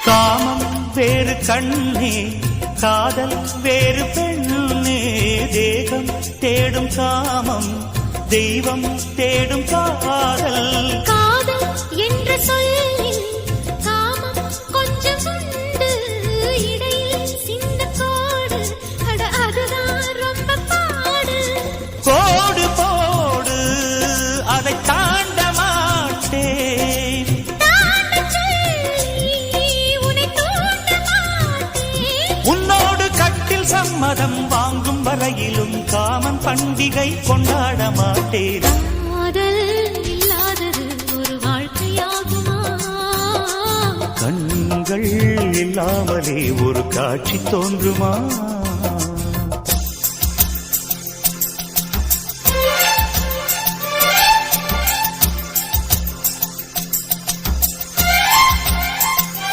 காமம் வேறு கண்ணே, காதல் வேறு பெண்ணே. தேகம் தேடும் காமம், தெய்வம் தேடும் காதல். காதல் என்ற சொல்லில் காமம் கொஞ்சம் உண்டு, இடையில் சின்ன கோடு, அட அதுதான் ரொம்ப பாடு. கோடு போடு, அதை தாண்ட மாட்டேன். தாண்டச் சொல்லி உன்னை தூண்ட மாட்டேன். உன்னோடு கட்டில் சம்மதம் வாங்கும் வரையிலும் காமன் பண்டிகை கொண்டாட மாட்டேன். காதல் இல்லாதது ஒரு வாழ்க்கையாகுமா? கண்கள் இல்லாமலே ஒரு காட்சி தோன்றுமா?